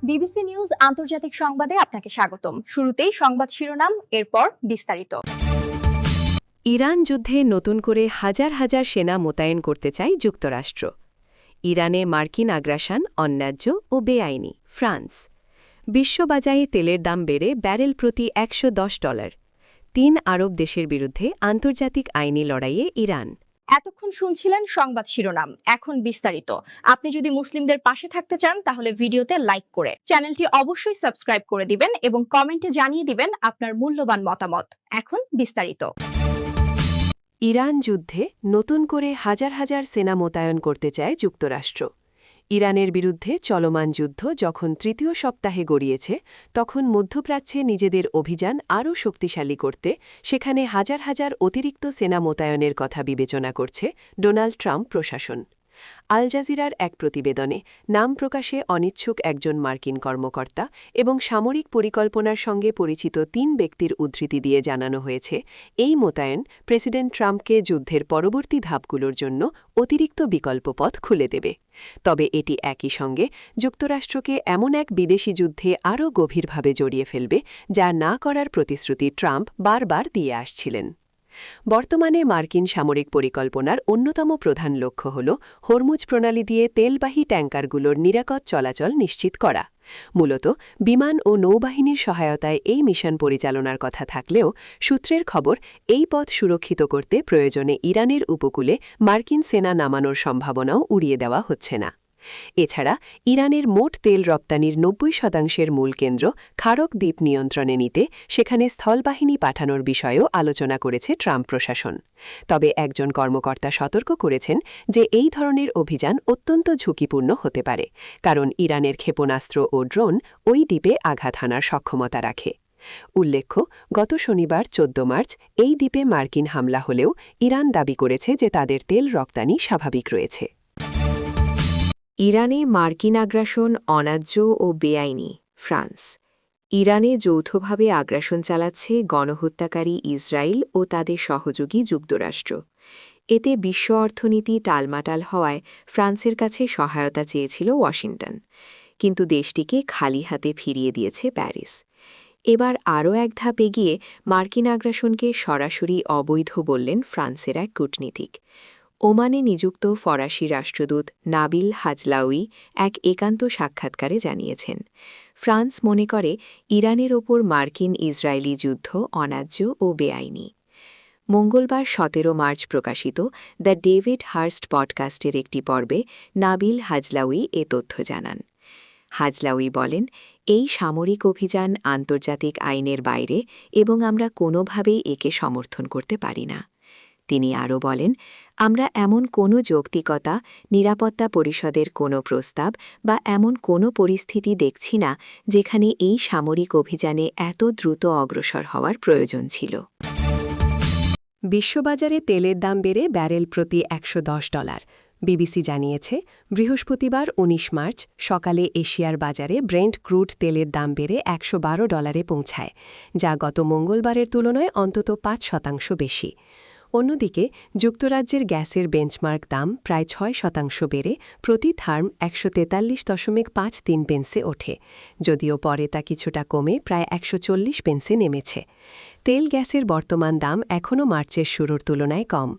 BBC news আন্তর্জাতিক সংবাদে আপনাকে স্বাগতম। শুরুতেই সংবাদ শিরোনাম, এরপর বিস্তারিত। ইরান যুদ্ধে নতুন করে হাজার হাজার সেনা মোতায়েন করতে চায় যুক্তরাষ্ট্র। ইরানে মার্কিন আগ্রাসন অন্যায্য ও বেআইনি। ফ্রান্স। বিশ্ববাজারে তেলের দাম বেড়ে ব্যারেল প্রতি $110। 3 আরব দেশের বিরুদ্ধে আন্তর্জাতিক আইনি লড়াইয়ে ইরান। এতক্ষণ শুনছিলেন সংবাদ শিরোনাম, এখন বিস্তারিত। আপনি যদি মুসলিমদের পাশে থাকতে চান তাহলে ভিডিওতে লাইক করে চ্যানেলটি অবশ্যই সাবস্ক্রাইব করে দিবেন এবং কমেন্টে জানিয়ে দিবেন আপনার মূল্যবান মতামত। এখন বিস্তারিত। ইরান যুদ্ধে নতুন করে হাজার হাজার সেনা মোতায়েন করতে চায় যুক্তরাষ্ট্র। ইরানের বিরুদ্ধে চলমান যুদ্ধ যখন তৃতীয় সপ্তাহে গড়িয়েছে, তখন মধ্যপ্রাচ্যে নিজেদের অভিযান আরও শক্তিশালী করতে সেখানে হাজার হাজার অতিরিক্ত সেনা মোতায়েনের কথা বিবেচনা করছে ডোনাল্ড ট্রাম্প প্রশাসন। আল জাজিরার এক প্রতিবেদনে নাম প্রকাশে অনিচ্ছুক একজন মার্কিন কর্মকর্তা এবং সামরিক পরিকল্পনার সঙ্গে পরিচিত 3 ব্যক্তির উদ্ধৃতি দিয়ে জানানো হয়েছে, এই মোতায়েন প্রেসিডেন্ট ট্রাম্পকে যুদ্ধের পরবর্তী ধাপগুলোর জন্য অতিরিক্ত বিকল্প পথ খুলে দেবে। তবে এটি একই সঙ্গে যুক্তরাষ্ট্রকে এমন এক বিদেশি যুদ্ধে আরও গভীরভাবে জড়িয়ে ফেলবে যা না করার প্রতিশ্রুতি ট্রাম্প বারবার দিয়ে আসছিলেন। বর্তমানে মার্কিন সামরিক পরিকল্পনার অন্যতম প্রধান লক্ষ্য হল হরমুজ প্রণালী দিয়ে তেলবাহী ট্যাঙ্কারগুলোর নিরাপদ চলাচল নিশ্চিত করা। মূলত বিমান ও নৌবাহিনীর সহায়তায় এই মিশন পরিচালনার কথা থাকলেও সূত্রের খবর, এই পথ সুরক্ষিত করতে প্রয়োজনে ইরানের উপকূলে মার্কিন সেনা নামানোর সম্ভাবনাও উড়িয়ে দেওয়া হচ্ছে না। এছাড়া ইরানের মোট তেল রপ্তানির 90% মূল কেন্দ্র খারক দ্বীপ নিয়ন্ত্রণে নিতে সেখানে স্থলবাহিনী পাঠানোর বিষয়েও আলোচনা করেছে ট্রাম্প প্রশাসন। তবে একজন কর্মকর্তা সতর্ক করেছেন যে এই ধরনের অভিযান অত্যন্ত ঝুঁকিপূর্ণ হতে পারে, কারণ ইরানের ক্ষেপণাস্ত্র ও ড্রোন ওই দ্বীপে আঘাত হানার সক্ষমতা রাখে। উল্লেখ্য, গত শনিবার 14 মার্চ এই দ্বীপে মার্কিন হামলা হলেও ইরান দাবি করেছে যে তাদের তেল রপ্তানি স্বাভাবিক রয়েছে। ইরানে মার্কিন আগ্রাসন অন্যায্য ও বেআইনি। ফ্রান্স। ইরানে যৌথভাবে আগ্রাসন চালাচ্ছে গণহত্যাকারী ইসরায়েল ও তাদের সহযোগী যুক্তরাষ্ট্র। এতে বিশ্ব অর্থনীতি টালমাটাল হওয়ায় ফ্রান্সের কাছে সহায়তা চেয়েছিল ওয়াশিংটন, কিন্তু দেশটিকে খালি হাতে ফিরিয়ে দিয়েছে প্যারিস। এবার আরও এক ধাপ এগিয়ে মার্কিন আগ্রাসনকে সরাসরি অবৈধ বললেন ফ্রান্সের এক কূটনীতিক। ওমানে নিযুক্ত ফরাসি রাষ্ট্রদূত নাবিল হাজলাউই এক একান্ত সাক্ষাৎকারে জানিয়েছেন, ফ্রান্স মনে করে ইরানের ওপর মার্কিন ইসরায়েলি যুদ্ধ অন্যায্য ও বেআইনি। মঙ্গলবার 17 মার্চ প্রকাশিত দ্য ডেভিড হার্স্ট পডকাস্টের একটি পর্বে নাবিল হাজলাউই এ তথ্য জানান। হাজলাউই বলেন, এই সামরিক অভিযান আন্তর্জাতিক আইনের বাইরে এবং আমরা কোনোভাবেই একে সমর্থন করতে পারি না। তিনি আরও বলেন, আমরা এমন কোনো যৌক্তিকতা, নিরাপত্তা পরিষদের কোনো প্রস্তাব বা এমন কোনো পরিস্থিতি দেখছি না যেখানে এই সামরিক অভিযানে এত দ্রুত অগ্রসর হওয়ার প্রয়োজন ছিল। বিশ্ববাজারে তেলের দাম বেড়ে ব্যারেল প্রতি $110। বিবিসি জানিয়েছে, বৃহস্পতিবার 19 মার্চ সকালে এশিয়ার বাজারে ব্রেন্ট ক্রুড তেলের দাম বেড়ে $112 পৌঁছায়, যা গত মঙ্গলবারের তুলনায় অন্তত 5% বেশি। অন্যদিকে যুক্তরাজ্যের গ্যাসের বেঞ্চমার্ক দাম প্রায় 6% বেড়ে প্রতি থার্ম 143.53 পেন্সে ওঠে, যদিও পরে তা কিছুটা কমে প্রায় 140 পেন্সে নেমেছে। তেল গ্যাসের বর্তমান দাম এখনও মার্চের শুরুর তুলনায় কম।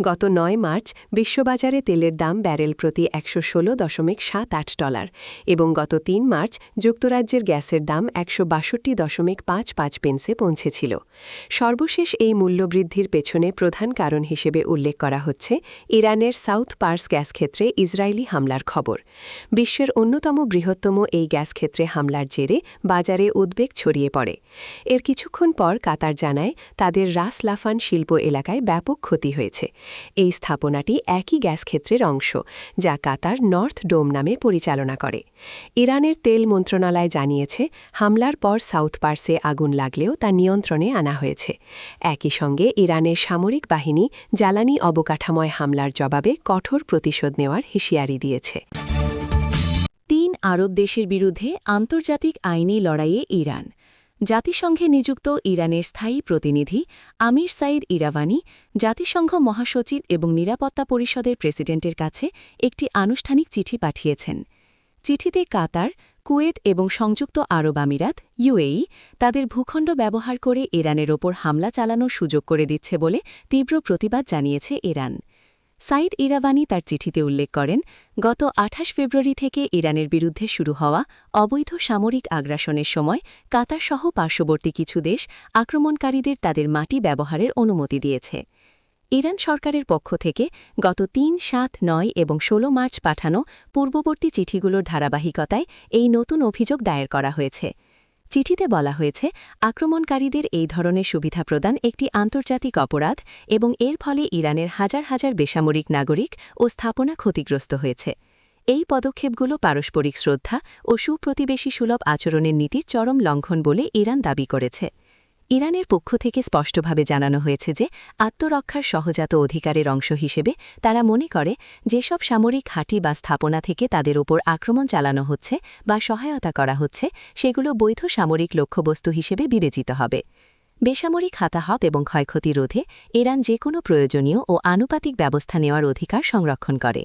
গত 9 মার্চ বিশ্ববাজারে তেলের দাম ব্যারেল প্রতি $116.78 এবং গত 3 মার্চ যুক্তরাজ্যের গ্যাসের দাম 162.55 পেন্সে পৌঁছেছিল। সর্বশেষ এই মূল্যবৃদ্ধির পেছনে প্রধান কারণ হিসেবে উল্লেখ করা হচ্ছে ইরানের সাউথ পার্স গ্যাস ক্ষেত্রে ইসরায়েলি হামলার খবর। বিশ্বের অন্যতম বৃহত্তম এই গ্যাস ক্ষেত্রে হামলার জেরে বাজারে উদ্বেগ ছড়িয়ে পড়ে। এর কিছুক্ষণ পর কাতার জানায় তাদের রাস লাফান শিল্প এলাকায় ব্যাপক ক্ষতি হয়েছে। এই স্থাপনাটি একই গ্যাস ক্ষেত্রের অংশ, যা কাতার নর্থ ডোম নামে পরিচালনা করে। ইরানের তেল মন্ত্রণালয় জানিয়েছে, হামলার পর সাউথ পার্সে আগুন লাগলেও তা নিয়ন্ত্রণে আনা হয়েছে। একই সঙ্গে ইরানের সামরিক বাহিনী জ্বালানি অবকাঠামোয় হামলার জবাবে কঠোর প্রতিশোধ নেওয়ার হুঁশিয়ারি দিয়েছে। 3 আরব দেশের বিরুদ্ধে আন্তর্জাতিক আইনি লড়াইয়ে ইরান। জাতিসংঘে নিযুক্ত ইরানের স্থায়ী প্রতিনিধি আমির সাইদ ইরাভানি জাতিসংঘ মহাসচিব এবং নিরাপত্তা পরিষদের প্রেসিডেন্টের কাছে একটি আনুষ্ঠানিক চিঠি পাঠিয়েছেন। চিঠিতে কাতার, কুয়েত এবং সংযুক্ত আরব আমিরাত ইউএই তাদের ভূখণ্ড ব্যবহার করে ইরানের ওপর হামলা চালানোর সুযোগ করে দিচ্ছে বলে তীব্র প্রতিবাদ জানিয়েছে ইরান। সাইদ ইরাভানি তার চিঠিতে উল্লেখ করেন, গত ২৮ ফেব্রুয়ারি থেকে ইরানের বিরুদ্ধে শুরু হওয়া অবৈধ সামরিক আগ্রাসনের সময় কাতারসহ পার্শ্ববর্তী কিছু দেশ আক্রমণকারীদের তাদের মাটি ব্যবহারের অনুমতি দিয়েছে। ইরান সরকারের পক্ষ থেকে গত ৩, ৭, ৯ এবং ১৬ মার্চ পাঠানো পূর্ববর্তী চিঠিগুলোর ধারাবাহিকতায় এই নতুন অভিযোগ দায়ের করা হয়েছে। চিঠিতে বলা হয়েছে, আক্রমণকারীদের এই ধরনের সুবিধা প্রদান একটি আন্তর্জাতিক অপরাধ এবং এর ফলে ইরানের হাজার হাজার বেসামরিক নাগরিক ও স্থাপনা ক্ষতিগ্রস্ত হয়েছে। এই পদক্ষেপগুলো পারস্পরিক শ্রদ্ধা ও সুপ্রতিবেশী সুলভ আচরণের নীতির চরম লঙ্ঘন বলে ইরান দাবি করেছে। ইরানের পক্ষ থেকে স্পষ্টভাবে জানানো হয়েছে যে আত্মরক্ষার সহজাত অধিকারের অংশ হিসেবে তারা মনে করে যেসব সামরিক ঘাঁটি বা স্থাপনা থেকে তাদের ওপর আক্রমণ চালানো হচ্ছে বা সহায়তা করা হচ্ছে সেগুলো বৈধ সামরিক লক্ষ্যবস্তু হিসেবে বিবেচিত হবে। বেসামরিক হতাহত এবং ক্ষয়ক্ষতি রোধে ইরান যে কোনো প্রয়োজনীয় ও আনুপাতিক ব্যবস্থা নেওয়ার অধিকার সংরক্ষণ করে।